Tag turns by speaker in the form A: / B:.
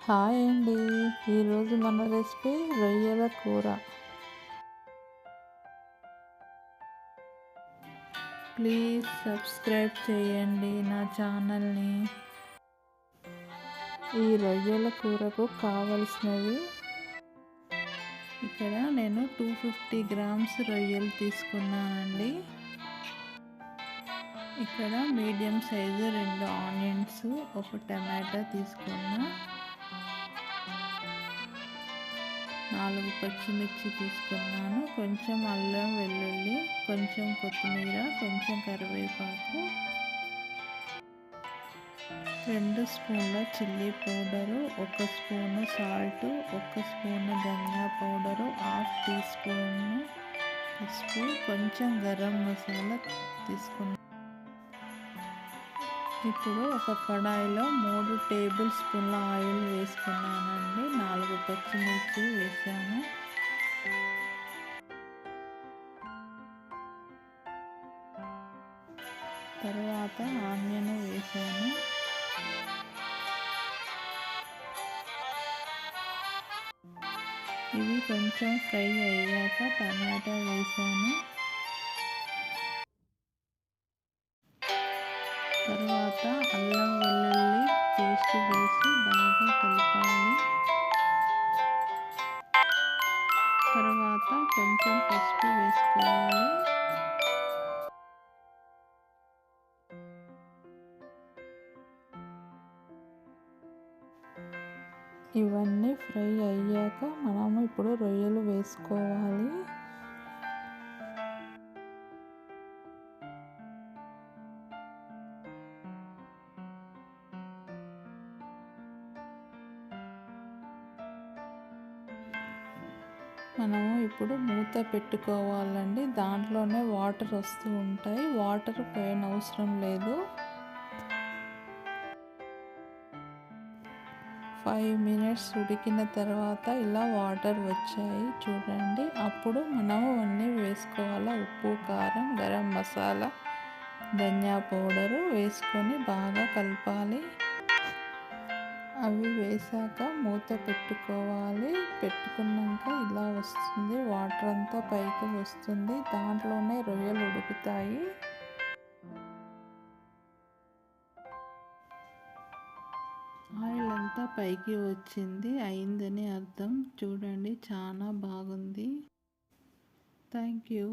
A: Hi అండి. ఈరోజు మన రెసిపీ రొయ్యల కూర. ప్లీజ్ సబ్స్క్రైబ్ చేయండి నా ఛానల్ని. ఈ రొయ్యల కూరకు కావలసినవి ఇక్కడ నేను 250 గ్రామ్స్ రొయ్యలు తీసుకున్నానండి. ఇక్కడ మీడియం సైజు 2 ఆనియన్స్, ఒక టమాటా తీసుకున్నా, 4 పచ్చిమిర్చి తీసుకున్నాను, కొంచెం అల్లం వెల్లుల్లి, కొంచెం కొత్తిమీర, కొంచెం కరివేపాకు, 2 స్పూన్ల chilli powder, 1 spoon salt, 1 spoon ధనియా పౌడరు, 1/2 టీ స్పూను పసుపు, కొంచెం గరం మసాలా తీసుకున్నాను. ఇప్పుడు ఒక కడాయిలో 3 టేబుల్ స్పూన్ల ఆయిల్ వేసుకున్నానండి. 4 పచ్చిమిర్చి వేసాను. తర్వాత ఆనియన్ వేసాను. ఇవి కొంచెం ఫ్రై అయ్యాక టమాటా వేసాను. తర్వాత అల్లం వెల్లుల్లి పేస్ట్ వేసి బాగా కలపాలి. తర్వాత కొంచెం పసుపు వేసుకోవాలి. ఇవన్నీ ఫ్రై అయ్యాక మనము ఇప్పుడు రొయ్యలు వేసుకోవాలి. మనము ఇప్పుడు మూత పెట్టుకోవాలండి. దాంట్లోనే వాటర్ వస్తూ ఉంటాయి. వాటర్ పోయిన అవసరం లేదు. 5 మినిట్స్ ఉడికిన తర్వాత ఇలా వాటర్ వచ్చాయి చూడండి. అప్పుడు మనము అన్నీ వేసుకోవాలి. ఉప్పు, కారం, గరం మసాలా, ధనియా పౌడరు వేసుకొని బాగా కలపాలి. అవి వేసాక మూత పెట్టుకోవాలి. పెట్టుకున్నాక ఇలా వస్తుంది, వాటర్ అంతా పైకి వస్తుంది. దాంట్లోనే రొయ్యలు ఉడుకుతాయి. ఆయిల్ అంతా పైకి వచ్చింది, అయిందని అర్థం. చూడండి, చాలా బాగుంది. Thank you.